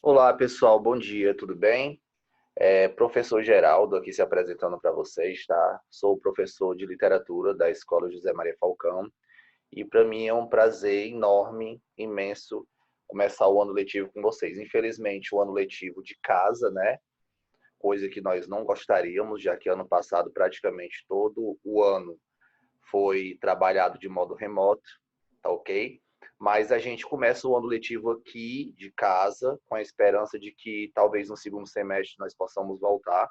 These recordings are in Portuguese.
Olá, pessoal, bom dia, tudo bem? Professor Geraldo aqui se apresentando para vocês, tá? Sou professor de literatura da Escola José Maria Falcão e para mim é um prazer enorme, imenso, começar o ano letivo com vocês. Infelizmente, o ano letivo de casa, né? Coisa que nós não gostaríamos, já que ano passado praticamente todo o ano foi trabalhado de modo remoto, tá ok? Mas a gente começa o ano letivo aqui de casa, com a esperança de que talvez no segundo semestre nós possamos voltar,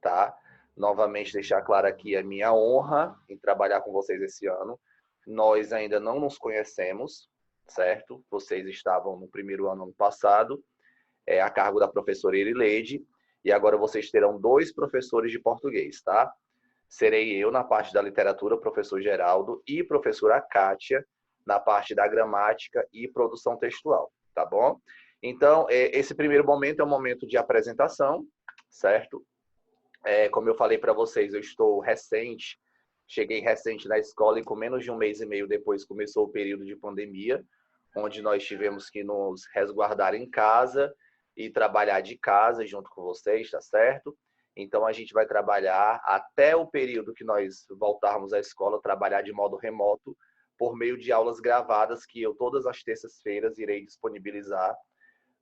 tá? Novamente deixar claro aqui a minha honra em trabalhar com vocês esse ano. Nós ainda não nos conhecemos, certo? Vocês estavam no primeiro ano passado, a cargo da professora Irileide, e agora vocês terão dois professores de português, tá? Serei eu na parte da literatura, professor Geraldo, e professora Kátia na parte da gramática e produção textual, tá bom? Então, esse primeiro momento é um momento de apresentação, certo? Como eu falei para vocês, eu estou recente, cheguei recente na escola e com menos de um mês e meio depois começou o período de pandemia, onde nós tivemos que nos resguardar em casa e trabalhar de casa junto com vocês, tá certo? Então a gente vai trabalhar até o período que nós voltarmos à escola, trabalhar de modo remoto, por meio de aulas gravadas que eu todas as terças-feiras irei disponibilizar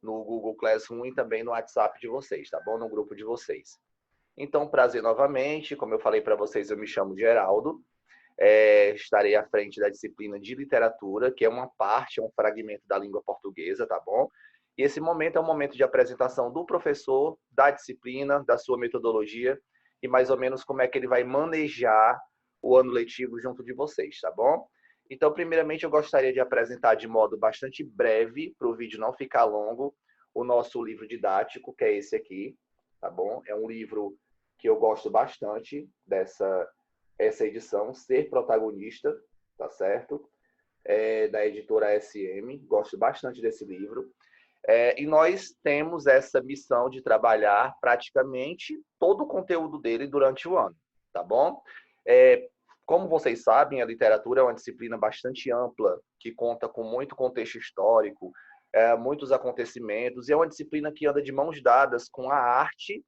no Google Classroom e também no WhatsApp de vocês, tá bom? No grupo de vocês. Então, prazer novamente. Como eu falei para vocês, eu me chamo Geraldo. Estarei à frente da disciplina de literatura, que é uma parte, é um fragmento da língua portuguesa, tá bom? E esse momento é um momento de apresentação do professor, da disciplina, da sua metodologia e mais ou menos como é que ele vai manejar o ano letivo junto de vocês, tá bom? Então, primeiramente, eu gostaria de apresentar de modo bastante breve, para o vídeo não ficar longo, o nosso livro didático, que é esse aqui, tá bom? É um livro que eu gosto bastante dessa essa edição, Ser Protagonista, tá certo? Da editora SM, gosto bastante desse livro. E nós temos essa missão de trabalhar praticamente todo o conteúdo dele durante o ano, tá bom? Como vocês sabem, a literatura é uma disciplina bastante ampla, que conta com muito contexto histórico, muitos acontecimentos, e é uma disciplina que anda de mãos dadas com a arte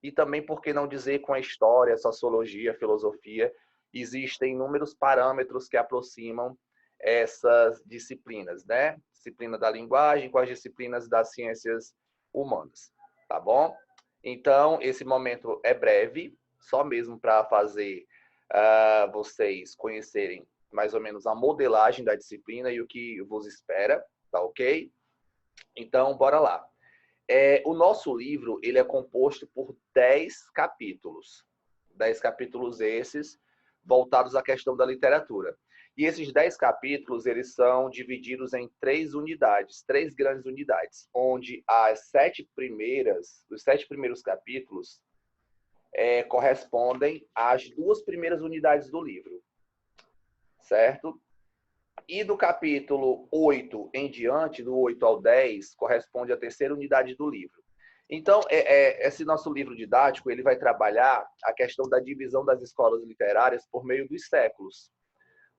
e também, por que não dizer, com a história, a sociologia, a filosofia. Existem inúmeros parâmetros que aproximam essas disciplinas, né? Disciplina da linguagem com as disciplinas das ciências humanas, tá bom? Então, esse momento é breve, só mesmo para fazer vocês conhecerem mais ou menos a modelagem da disciplina e o que vos espera, tá ok? Então, bora lá. O nosso livro ele é composto por 10 capítulos. 10 capítulos esses voltados à questão da literatura. E esses 10 capítulos eles são divididos em três unidades, três grandes unidades, onde os 7 primeiros capítulos correspondem às duas primeiras unidades do livro, certo? E do capítulo 8 em diante, do 8 ao 10, corresponde à terceira unidade do livro. Então, esse nosso livro didático ele vai trabalhar a questão da divisão das escolas literárias por meio dos séculos.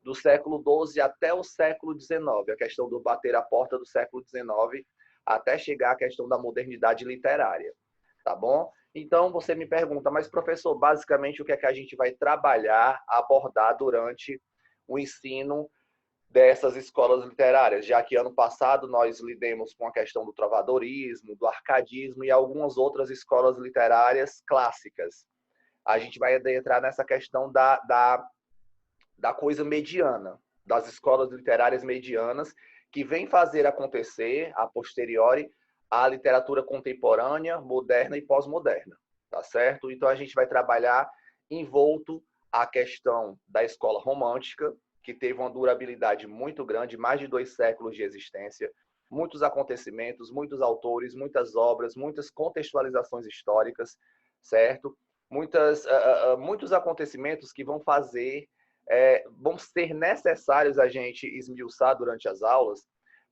Do século XII até o século XIX, a questão do bater a porta do século XIX, até chegar à questão da modernidade literária. Tá bom? Então, você me pergunta, mas professor, basicamente o que é que a gente vai trabalhar, abordar durante o ensino dessas escolas literárias, já que ano passado nós lidamos com a questão do trovadorismo, do arcadismo e algumas outras escolas literárias clássicas. A gente vai adentrar nessa questão da coisa mediana, das escolas literárias medianas, que vem fazer acontecer, a posteriori, a literatura contemporânea, moderna e pós-moderna, tá certo? Então a gente vai trabalhar envolto a questão da escola romântica, que teve uma durabilidade muito grande, mais de 2 séculos de existência, muitos acontecimentos, muitos autores, muitas obras, muitas contextualizações históricas, certo? Muitos acontecimentos que vão ser necessários a gente esmiuçar durante as aulas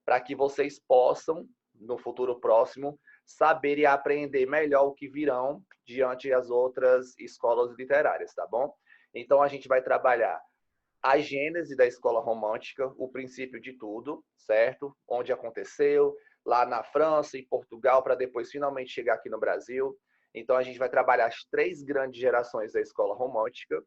para que vocês possam, no futuro próximo, saber e aprender melhor o que virão diante das outras escolas literárias, tá bom? Então, a gente vai trabalhar a gênese da escola romântica, o princípio de tudo, certo? Onde aconteceu, lá na França, em Portugal, Portugal para depois finalmente chegar aqui no Brasil. Então a gente vai trabalhar as 3 grandes gerações da escola romântica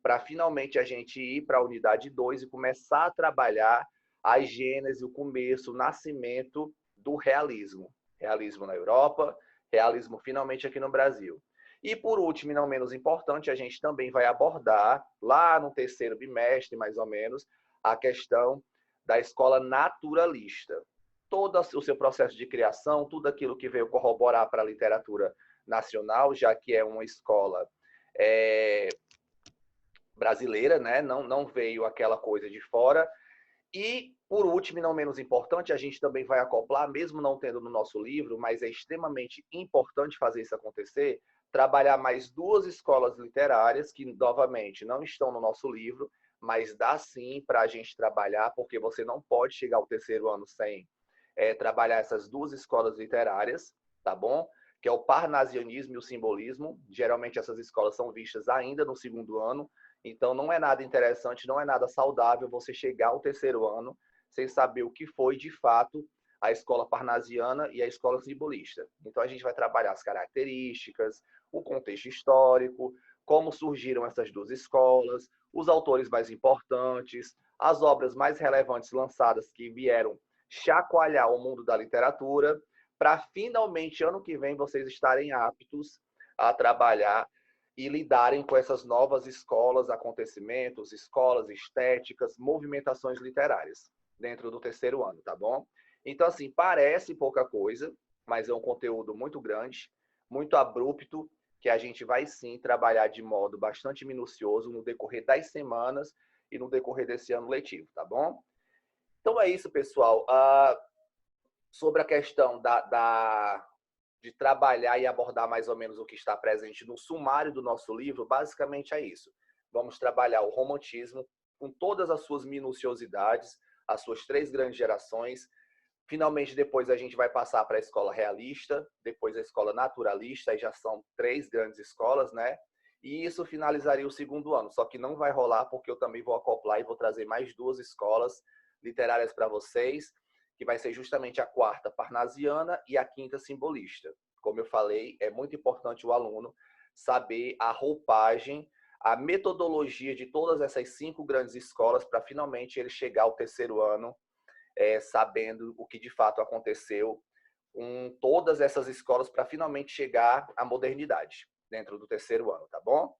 para finalmente a gente ir para a unidade 2 e começar a trabalhar a gênese, o começo, o nascimento do realismo. Realismo na Europa, realismo finalmente aqui no Brasil. E por último, e não menos importante, a gente também vai abordar, lá no terceiro bimestre, mais ou menos, a questão da escola naturalista. Todo o seu processo de criação, tudo aquilo que veio corroborar para a literatura nacional, já que é uma escola brasileira, né? Não veio aquela coisa de fora. E, por último, e não menos importante, a gente também vai acoplar, mesmo não tendo no nosso livro, mas é extremamente importante fazer isso acontecer, trabalhar mais 2 escolas literárias, que, novamente, não estão no nosso livro, mas dá sim para a gente trabalhar, porque você não pode chegar ao terceiro ano sem trabalhar essas 2 escolas literárias, tá bom? Que é o parnasianismo e o simbolismo. Geralmente essas escolas são vistas ainda no segundo ano, então não é nada interessante, não é nada saudável você chegar ao terceiro ano sem saber o que foi de fato a escola parnasiana e a escola simbolista. Então a gente vai trabalhar as características, o contexto histórico, como surgiram essas 2 escolas, os autores mais importantes, as obras mais relevantes lançadas que vieram chacoalhar o mundo da literatura, para finalmente ano que vem vocês estarem aptos a trabalhar e lidarem com essas novas escolas, acontecimentos, escolas estéticas, movimentações literárias dentro do terceiro ano, tá bom? Então, assim, parece pouca coisa, mas é um conteúdo muito grande, muito abrupto, que a gente vai sim trabalhar de modo bastante minucioso no decorrer das semanas e no decorrer desse ano letivo, tá bom? Então é isso, pessoal. Sobre a questão de trabalhar e abordar mais ou menos o que está presente no sumário do nosso livro, basicamente é isso. Vamos trabalhar o romantismo com todas as suas minuciosidades, as suas 3 grandes gerações. Finalmente, depois a gente vai passar para a escola realista, depois a escola naturalista, aí já são 3 grandes escolas, né? E isso finalizaria o segundo ano, só que não vai rolar porque eu também vou acoplar e vou trazer mais 2 escolas literárias para vocês, que vai ser justamente a 4ª parnasiana e a 5ª simbolista. Como eu falei, é muito importante o aluno saber a roupagem, a metodologia de todas essas 5 grandes escolas para finalmente ele chegar ao terceiro ano sabendo o que de fato aconteceu com todas essas escolas para finalmente chegar à modernidade dentro do terceiro ano, tá bom?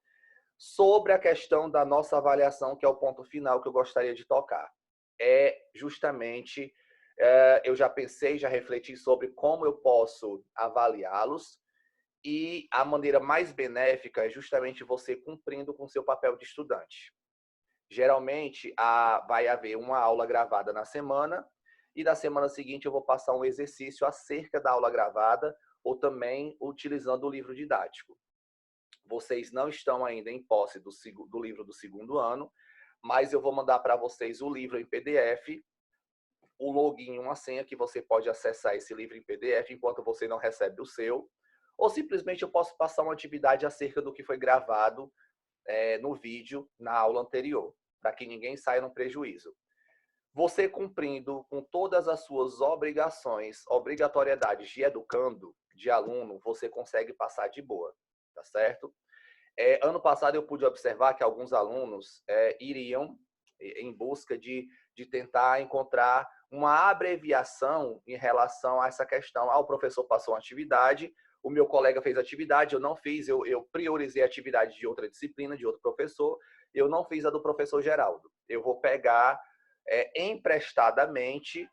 Sobre a questão da nossa avaliação, que é o ponto final que eu gostaria de tocar, é justamente eu já pensei, já refleti sobre como eu posso avaliá-los e a maneira mais benéfica é justamente você cumprindo com o seu papel de estudante. Geralmente, vai haver uma aula gravada na semana e na semana seguinte eu vou passar um exercício acerca da aula gravada ou também utilizando o livro didático. Vocês não estão ainda em posse do livro do segundo ano, mas eu vou mandar para vocês o livro em PDF, o login, uma senha que você pode acessar esse livro em PDF enquanto você não recebe o seu, ou simplesmente eu posso passar uma atividade acerca do que foi gravado no vídeo na aula anterior, para que ninguém saia no prejuízo. Você cumprindo com todas as suas obrigações, obrigatoriedades de educando, de aluno, você consegue passar de boa, tá certo? Ano passado eu pude observar que alguns alunos iriam em busca de tentar encontrar uma abreviação em relação a essa questão. O professor passou uma atividade, o meu colega fez atividade, eu não fiz, eu priorizei a atividade de outra disciplina, de outro professor, eu não fiz a do professor Geraldo. Eu vou pegar emprestadamente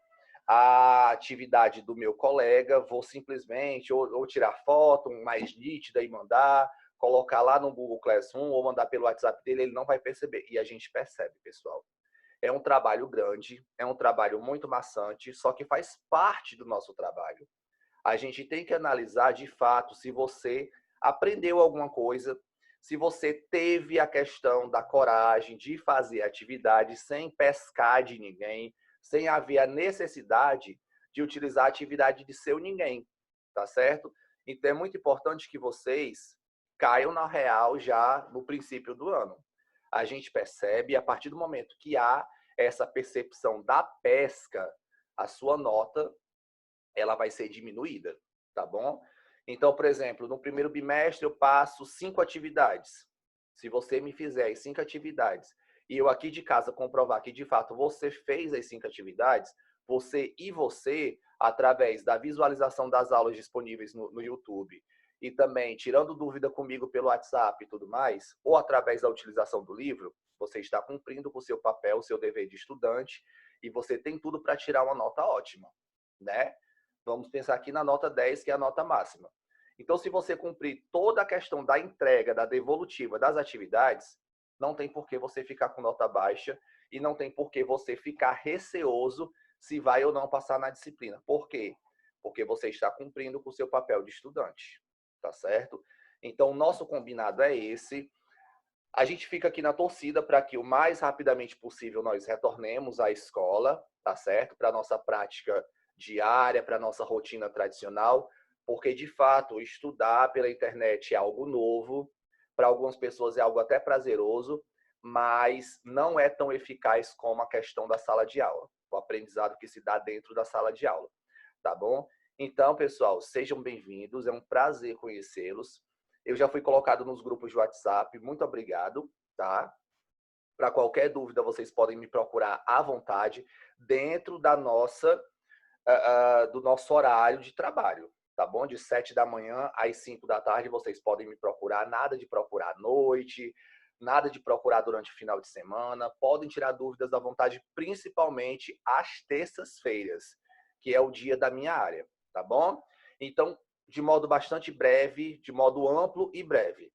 a atividade do meu colega, vou simplesmente ou tirar foto mais nítida e mandar, colocar lá no Google Classroom ou mandar pelo WhatsApp dele, ele não vai perceber. E a gente percebe, pessoal. É um trabalho grande, é um trabalho muito maçante, só que faz parte do nosso trabalho. A gente tem que analisar de fato se você aprendeu alguma coisa, se você teve a questão da coragem de fazer atividade sem pescar de ninguém, sem haver a necessidade de utilizar a atividade de seu ninguém, tá certo? Então é muito importante que vocês caiam na real já no princípio do ano. A gente percebe, a partir do momento que há essa percepção da pesca, a sua nota ela vai ser diminuída. tá bom? Então, por exemplo, no primeiro bimestre eu passo 5 atividades. Se você me fizer as 5 atividades e eu aqui de casa comprovar que de fato você fez as 5 atividades, você, através da visualização das aulas disponíveis no YouTube e também tirando dúvida comigo pelo WhatsApp e tudo mais, ou através da utilização do livro, você está cumprindo com o seu papel, o seu dever de estudante, e você tem tudo para tirar uma nota ótima, né? Vamos pensar aqui na nota 10, que é a nota máxima. Então, se você cumprir toda a questão da entrega, da devolutiva das atividades, não tem por que você ficar com nota baixa e não tem por que você ficar receoso se vai ou não passar na disciplina. Por quê? Porque você está cumprindo com o seu papel de estudante, tá certo? Então, o nosso combinado é esse. A gente fica aqui na torcida para que o mais rapidamente possível nós retornemos à escola, tá certo? Para a nossa prática diária, para a nossa rotina tradicional, porque de fato estudar pela internet é algo novo, para algumas pessoas é algo até prazeroso, mas não é tão eficaz como a questão da sala de aula, o aprendizado que se dá dentro da sala de aula, tá bom? Então, pessoal, sejam bem-vindos, é um prazer conhecê-los. Eu já fui colocado nos grupos de WhatsApp, muito obrigado, tá? Para qualquer dúvida, vocês podem me procurar à vontade, dentro da do nosso horário de trabalho, tá bom? De 7 da manhã às 5 da tarde, vocês podem me procurar, nada de procurar à noite, nada de procurar durante o final de semana, podem tirar dúvidas à vontade, principalmente às terças-feiras, que é o dia da minha área, tá bom? Então, de modo bastante breve, de modo amplo e breve.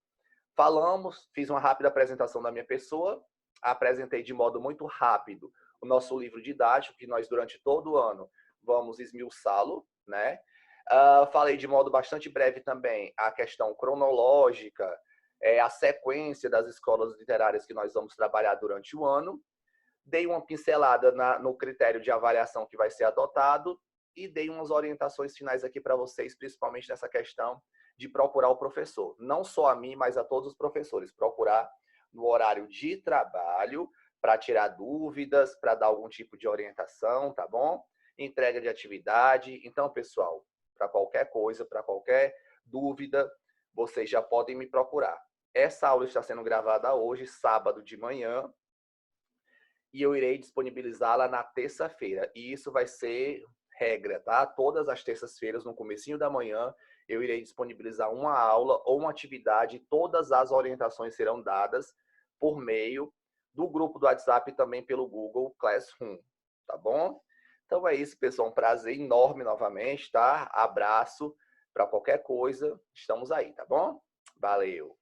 Falamos, fiz uma rápida apresentação da minha pessoa, apresentei de modo muito rápido o nosso livro didático, que nós durante todo o ano vamos esmiuçá-lo, né? Falei de modo bastante breve também a questão cronológica, a sequência das escolas literárias que nós vamos trabalhar durante o ano. Dei uma pincelada no critério de avaliação que vai ser adotado e dei umas orientações finais aqui para vocês, principalmente nessa questão de procurar o professor. Não só a mim, mas a todos os professores. Procurar no horário de trabalho para tirar dúvidas, para dar algum tipo de orientação, tá bom? Entrega de atividade. Então, pessoal, para qualquer coisa, para qualquer dúvida, vocês já podem me procurar. Essa aula está sendo gravada hoje, sábado de manhã, e eu irei disponibilizá-la na terça-feira. E isso vai ser regra, tá? Todas as terças-feiras, no comecinho da manhã, eu irei disponibilizar uma aula ou uma atividade. Todas as orientações serão dadas por meio do grupo do WhatsApp e também pelo Google Classroom, tá bom? Então é isso, pessoal. Um prazer enorme novamente, tá? Abraço. Para qualquer coisa, estamos aí, tá bom? Valeu!